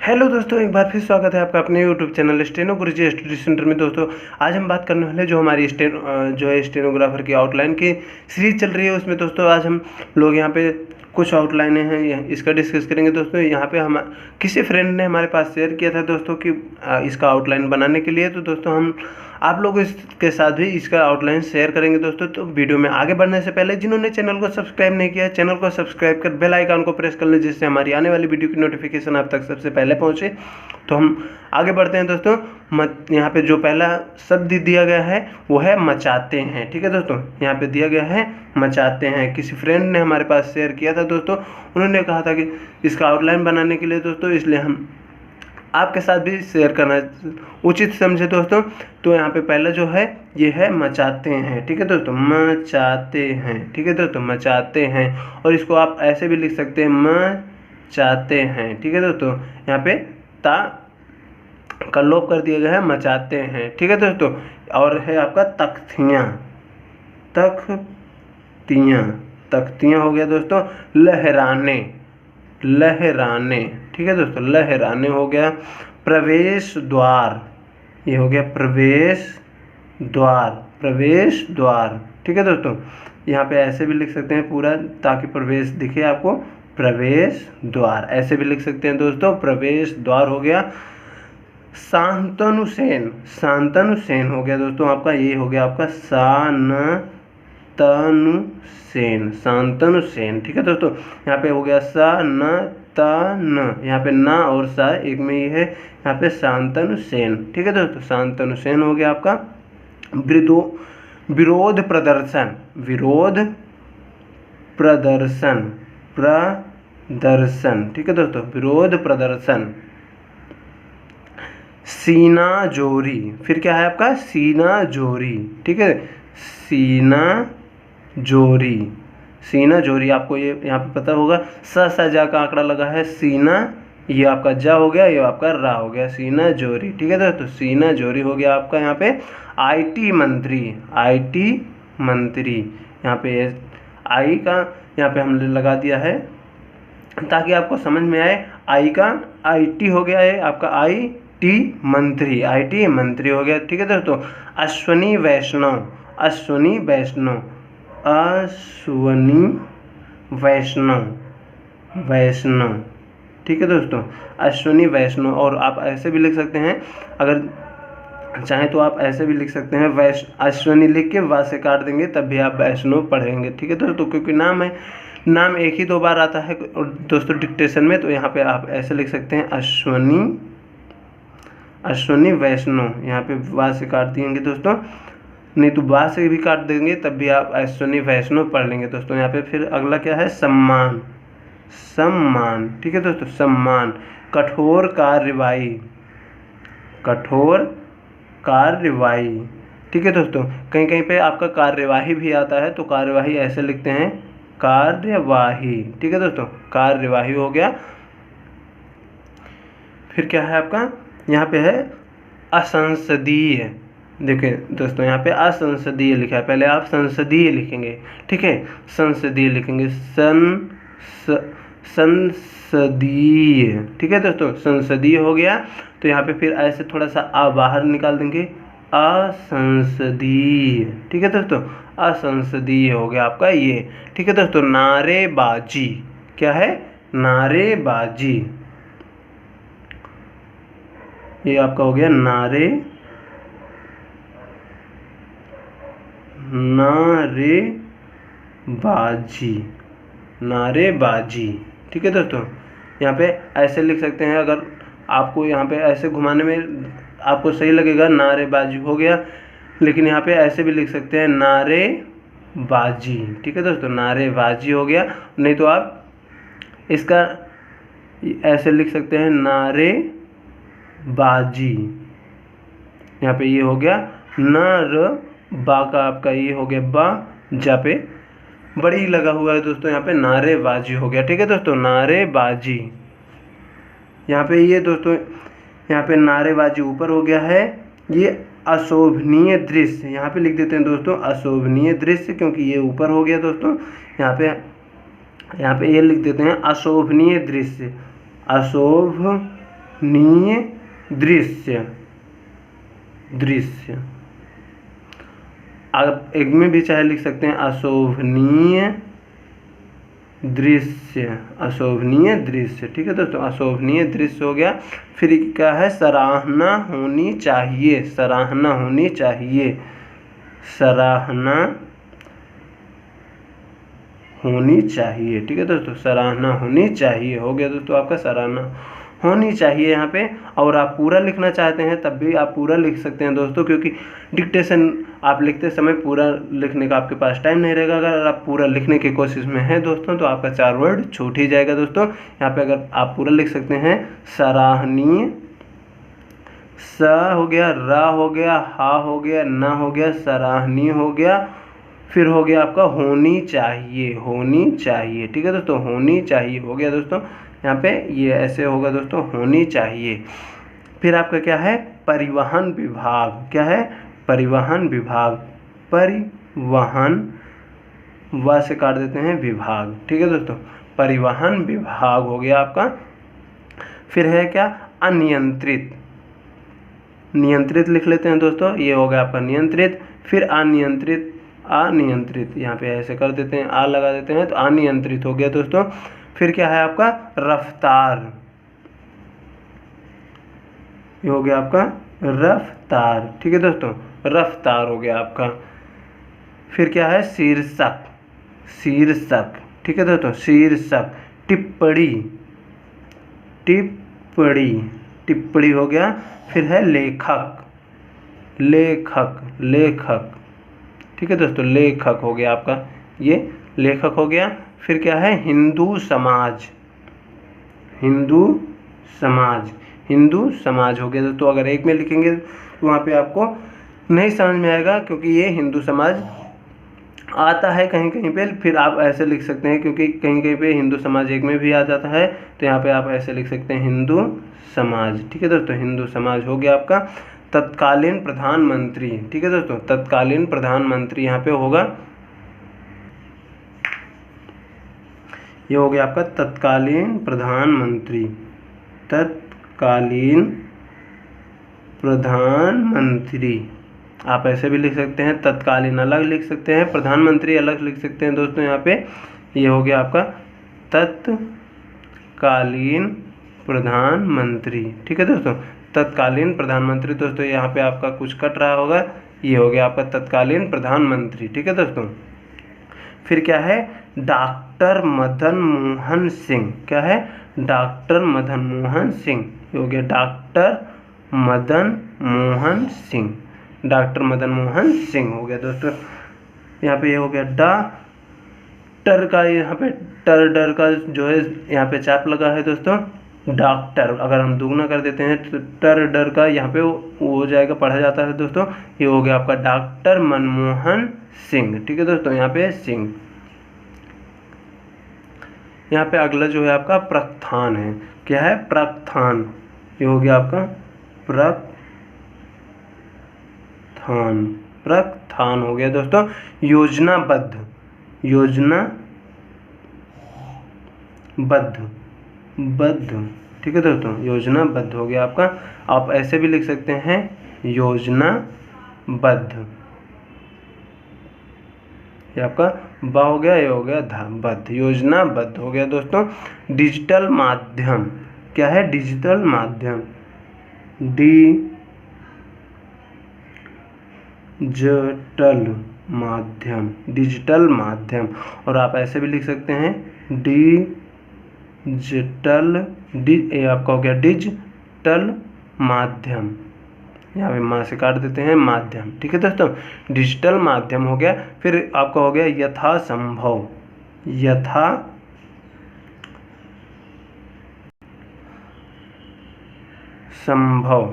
Hello दोस्तों, एक बार फिर स्वागत है आपका अपने यूट्यूब चैनल स्टेनो गुरुजी स्टडी सेंटर में। दोस्तों आज हम बात करने वाले जो हमारी स्टेनोग्राफर की आउटलाइन की सीरीज चल रही है उसमें दोस्तों आज हम लोग यहाँ पे कुछ आउटलाइनें हैं इसका डिस्कस करेंगे। दोस्तों यहाँ पे हम किसी फ्रेंड ने हमारे पास शेयर किया था दोस्तों कि इसका आउटलाइन बनाने के लिए, तो दोस्तों हम आप लोग इसके साथ भी इसका आउटलाइन शेयर करेंगे। दोस्तों तो वीडियो में आगे बढ़ने से पहले जिन्होंने चैनल को सब्सक्राइब नहीं किया है, चैनल को सब्सक्राइब कर बेल आइकन को प्रेस कर लें जिससे हमारी आने वाली वीडियो की नोटिफिकेशन आप तक सबसे पहले पहुंचे। तो हम आगे बढ़ते हैं दोस्तों। यहाँ पे जो पहला शब्द दिया गया है वो है मचाते हैं। ठीक है दोस्तों, यहाँ पे दिया गया है मचाते हैं। किसी फ्रेंड ने हमारे पास शेयर किया था दोस्तों, उन्होंने कहा था कि इसका आउटलाइन बनाने के लिए दोस्तों, इसलिए हम आपके साथ भी शेयर करना उचित समझे दोस्तों। तो यहाँ पे पहला जो है ये है मचाते हैं। ठीक है दोस्तों, मचाते हैं। ठीक है दोस्तों, मचाते हैं, और इसको आप ऐसे भी लिख सकते हैं मचाते हैं। ठीक है दोस्तों, यहाँ पे ता का लोप कर दिया गया है, मचाते हैं। ठीक है दोस्तों, और है आपका तख्तियाँ। तख्तियाँ हो गया दोस्तों। लहराने, ठीक है दोस्तों, लहराने हो गया। प्रवेश द्वार, ये हो गया प्रवेश द्वार। ठीक है दोस्तों, यहाँ पे ऐसे भी लिख सकते हैं पूरा ताकि प्रवेश दिखे आपको, प्रवेश द्वार ऐसे भी लिख सकते हैं दोस्तों, प्रवेश द्वार हो गया। शांतनु सेन हो गया दोस्तों आपका, ये हो गया आपका शांतनु सेन। ठीक है दोस्तों, यहाँ पे हो गया यहाँ पे ना और सा एक में ही है, यहाँ पे शांतनु सेन। ठीक है दोस्तों, शांतनु सेन हो गया आपका। विरोध प्रदर्शन, ठीक है दोस्तों, विरोध प्रदर्शन। सीना जोरी, फिर क्या है आपका सीना जोरी। ठीक है, सीना जोरी आपको ये यहाँ पे पता होगा, सा जा का आंकड़ा लगा है, सीना ये आपका जा हो गया, ये आपका रा हो गया, सीना जोरी। ठीक है दोस्तों, सीना जोरी हो गया आपका। यहाँ पे आईटी मंत्री, यहाँ पे आई का यहाँ पे हमने लगा दिया है ताकि आपको समझ में आए। आई का आईटी हो गया है आपका, आईटी मंत्री हो गया। ठीक है दोस्तों, अश्वनी वैष्णव, ठीक है दोस्तों, अश्वनी वैष्णव। और आप ऐसे भी लिख सकते हैं, अगर चाहें तो आप ऐसे भी लिख सकते हैं, अश्वनी लिख के वा से काट देंगे तब भी आप वैष्णव पढ़ेंगे। ठीक है दोस्तों, क्योंकि नाम एक ही 2 बार आता है दोस्तों डिक्टेशन में, तो यहाँ पे आप ऐसे लिख सकते हैं अश्वनी वैष्णव। यहाँ पे वा से काट देंगे दोस्तों, नहीं तो बा से भी काट देंगे तब भी आप अश्वनी वैष्णव पढ़ लेंगे दोस्तों। यहाँ पे फिर अगला क्या है, सम्मान। ठीक है दोस्तों, सम्मान। कठोर कार्यवाही, ठीक है दोस्तों, कहीं पे आपका कार्यवाही भी आता है तो कार्यवाही ऐसे लिखते हैं, कार्यवाही। ठीक है दोस्तों, कार्यवाही हो गया। फिर क्या है आपका, यहाँ पे है असंसदीय। देखिए दोस्तों, यहाँ पे असंसदीय लिखा है, पहले आप संसदीय लिखेंगे। ठीक है, संसदीय लिखेंगे, संसदीय। ठीक है दोस्तों, संसदीय हो गया। तो यहाँ पे फिर ऐसे थोड़ा सा आ बाहर निकाल देंगे, असंसदीय। ठीक है दोस्तों, असंसदीय हो गया आपका ये। ठीक है दोस्तों, नारेबाजी, क्या है, नारेबाजी, ये आपका हो गया नारेबाजी। ठीक है दोस्तों, यहाँ पे ऐसे लिख सकते हैं, अगर आपको यहाँ पे ऐसे घुमाने में आपको सही लगेगा, नारेबाजी हो गया, लेकिन यहाँ पे ऐसे भी लिख सकते हैं, नारेबाजी। ठीक है दोस्तों, नारेबाजी हो गया, नहीं तो आप इसका ऐसे लिख सकते हैं, नारेबाजी। यहाँ पे ये हो गया नर बा का आपका ये हो गया बा, जा पे बड़ी लगा हुआ है दोस्तों, यहाँ पे नारेबाजी हो गया। ठीक है दोस्तों, नारेबाजी। यहाँ पे ये दोस्तों, यहाँ पे नारेबाजी ऊपर हो गया है। ये अशोभनीय दृश्य, यहाँ पे लिख देते हैं दोस्तों, अशोभनीय दृश्य, क्योंकि ये ऊपर हो गया दोस्तों। यहाँ पे ये लिख देते हैं अशोभनीय दृश्य, अशोभनीय दृश्य, दृश्य। आप एक में भी चाहे लिख सकते हैं अशोभनीय दृश्य, अशोभनीय दृश्य। ठीक है दोस्तों, अशोभनीय दृश्य हो गया। फिर क्या है, सराहना होनी चाहिए, सराहना होनी चाहिए, सराहना होनी चाहिए। ठीक है दोस्तों, सराहना होनी चाहिए हो गया दोस्तों आपका, सराहना होनी चाहिए यहाँ पे। और आप पूरा लिखना चाहते हैं तब भी आप पूरा लिख सकते हैं दोस्तों, क्योंकि डिक्टेशन आप लिखते समय पूरा लिखने का आपके पास टाइम नहीं रहेगा। अगर आप पूरा लिखने की कोशिश में हैं दोस्तों तो आपका 4 वर्ड छूट ही जाएगा दोस्तों। यहाँ पे अगर आप पूरा लिख सकते हैं, सराहनीय, स हो गया, रा हो गया, हा हो गया, ना हो गया, सराहनीय हो गया, फिर हो गया आपका होनी चाहिए, होनी चाहिए। ठीक है दोस्तों, होनी चाहिए हो गया दोस्तों। यहाँ पे ये ऐसे होगा दोस्तों, होनी चाहिए। फिर आपका क्या है, परिवहन विभाग। क्या है, परिवहन विभाग, परिवहन, व से काट देते हैं विभाग। ठीक है दोस्तों, परिवहन विभाग हो गया आपका। फिर है क्या, अनियंत्रित, नियंत्रित लिख लेते हैं दोस्तों, ये हो गया आपका नियंत्रित। फिर अनियंत्रित, अनियंत्रित, यहाँ पे ऐसे कर देते हैं, आ लगा देते हैं तो अनियंत्रित हो गया दोस्तों। फिर क्या है आपका, रफ्तार, ये हो गया आपका रफ्तार। ठीक है दोस्तों, रफ्तार हो गया आपका। फिर क्या है, शीर्षक, शीर्षक। ठीक है दोस्तों, शीर्षक, टिप्पणी, टिप्पणी, टिप्पणी हो गया। फिर है लेखक, लेखक, लेखक। ठीक है दोस्तों, लेखक हो गया आपका, ये लेखक हो गया। फिर क्या है, हिंदू समाज, हिंदू समाज, हिंदू समाज हो गया दोस्तों। अगर एक में लिखेंगे तो वहाँ पे आपको नहीं समझ में आएगा, क्योंकि ये हिंदू समाज आता है कहीं कहीं पे। फिर आप ऐसे लिख सकते हैं, क्योंकि कहीं कहीं पे हिंदू समाज एक में भी आ जाता है, तो यहाँ पे आप ऐसे लिख सकते हैं, हिंदू समाज। ठीक है दोस्तों, हिंदू समाज हो गया आपका। तत्कालीन प्रधानमंत्री, ठीक है दोस्तों, तत्कालीन प्रधानमंत्री यहाँ पे होगा, ये हो गया आपका तत्कालीन प्रधानमंत्री, तत्कालीन प्रधानमंत्री। आप ऐसे भी लिख सकते हैं, तत्कालीन अलग लिख सकते हैं, प्रधानमंत्री अलग लिख सकते हैं दोस्तों। यहाँ पे ये हो गया आपका तत्कालीन प्रधानमंत्री। ठीक है दोस्तों, तत्कालीन प्रधानमंत्री। दोस्तों यहाँ पे आपका कुछ कट रहा होगा, ये हो गया आपका तत्कालीन प्रधानमंत्री। ठीक है दोस्तों, फिर क्या है, डॉक्टर मदन मोहन सिंह। क्या है, डॉक्टर मदन मोहन सिंह, ये हो गया डॉक्टर मदन मोहन सिंह, डॉक्टर मदन मोहन सिंह हो गया दोस्तों। यहाँ पे ये हो गया डॉक्टर का, यहाँ पे टर डर का जो है यहाँ पे चाप लगा है दोस्तों। डॉक्टर अगर हम दुगना कर देते हैं तो टर डर का यहाँ पे वो हो जाएगा, पढ़ा जाता है दोस्तों। ये हो गया आपका डॉक्टर मनमोहन सिंह। ठीक है दोस्तों, यहाँ पे सिंह। यहाँ पे अगला जो है आपका प्रस्थान है। क्या है, प्रस्थान, ये हो गया आपका प्रस्थान, प्रस्थान हो गया दोस्तों। योजनाबद्ध, योजनाबद्ध, बद्ध। ठीक है दोस्तों, योजनाबद्ध हो गया आपका। आप ऐसे भी लिख सकते हैं, योजनाबद्ध, ये आपका ब हो गया, ये हो गया ध, बद्ध, योजनाबद्ध हो गया दोस्तों। डिजिटल माध्यम। क्या है, डिजिटल माध्यम, डिजिटल माध्यम, डिजिटल माध्यम। और आप ऐसे भी लिख सकते हैं, डिजिटल, ये आपका हो गया डिजिटल माध्यम, यहाँ पे माँ से काट देते हैं, माध्यम। ठीक है दोस्तों, डिजिटल माध्यम हो गया। फिर आपका हो गया यथासंभव, यथासंभव,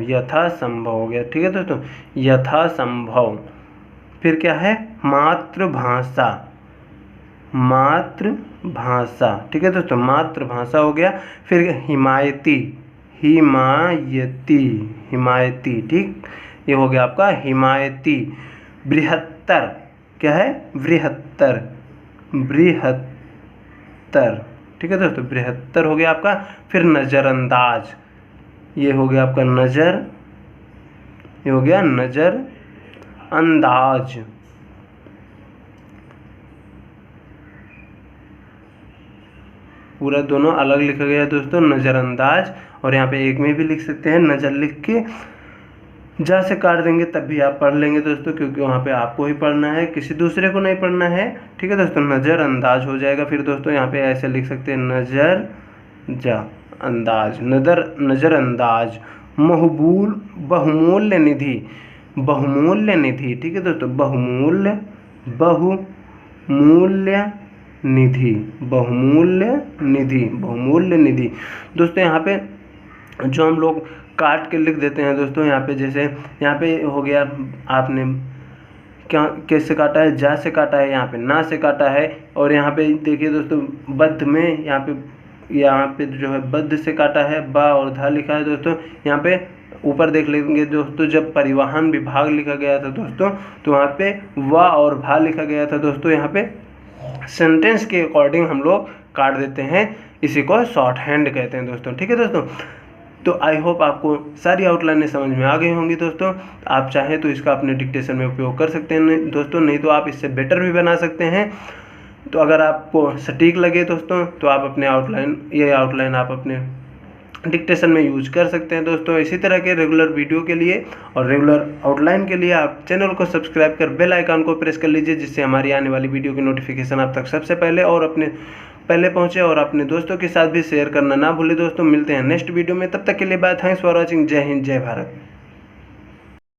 यथासंभव हो गया। ठीक है दोस्तों, यथासंभव। फिर क्या है, मातृभाषा, मातृभाषा। ठीक है दोस्तों, मातृभाषा हो गया। फिर हिमायती, हिमायती, हिमायती। ठीक, ये हो गया आपका हिमायती। बृहत्तर। क्या है, बृहत्तर, बृहत्तर। ठीक है दोस्तों, बृहत्तर हो गया आपका। फिर नज़रअंदाज, ये हो गया आपका नज़र, ये हो गया नज़र अंदाज। पूरा दोनों अलग लिखा गया है दोस्तों, नज़रअंदाज। और यहाँ पे एक में भी लिख सकते हैं, नज़र लिख के जा से काट देंगे तब भी आप पढ़ लेंगे दोस्तों, क्योंकि वहाँ पे आपको ही पढ़ना है, किसी दूसरे को नहीं पढ़ना है। ठीक है दोस्तों, नज़रअंदाज हो जाएगा। फिर दोस्तों यहाँ पे ऐसे लिख सकते हैं, नज़र जा अंदाज, नज़रअंदाज। महबूल बहुमूल्य निधि, बहुमूल्य निधि। ठीक है दोस्तों, बहुमूल्य निधि, बहुमूल्य निधि, बहुमूल्य निधि। दोस्तों यहाँ पे जो हम लोग काट के लिख देते हैं दोस्तों, यहाँ पे जैसे यहाँ पे हो गया, आपने क्या कैसे काटा है, जा से काटा है, यहाँ पे ना से काटा है। और यहाँ पे देखिए दोस्तों, बद्ध में यहाँ पे जो है बद्ध से काटा है, बा और धा लिखा है दोस्तों। यहाँ पे ऊपर देख लेंगे दोस्तों, जब परिवहन विभाग लिखा गया था दोस्तों, तो वहाँ पे वा और भा लिखा गया था दोस्तों। यहाँ पे सेंटेंस के अकॉर्डिंग हम लोग काट देते हैं, इसी को शॉर्ट हैंड कहते हैं दोस्तों। ठीक है दोस्तों, तो आई होप आपको सारी आउटलाइनें समझ में आ गई होंगी दोस्तों। आप चाहें तो इसका अपने डिक्टेशन में उपयोग कर सकते हैं दोस्तों, नहीं तो आप इससे बेटर भी बना सकते हैं। तो अगर आपको सटीक लगे दोस्तों, तो आप अपने आउटलाइन आप अपने डिक्टेशन में यूज कर सकते हैं दोस्तों। इसी तरह के रेगुलर वीडियो के लिए और रेगुलर आउटलाइन के लिए आप चैनल को सब्सक्राइब कर बेल आइकन को प्रेस कर लीजिए, जिससे हमारी आने वाली वीडियो की नोटिफिकेशन आप तक सबसे पहले पहुंचे। और अपने दोस्तों के साथ भी शेयर करना ना भूलें दोस्तों। मिलते हैं नेक्स्ट वीडियो में, तब तक के लिए बाय। Thanks for watching. जय हिंद, जय भारत।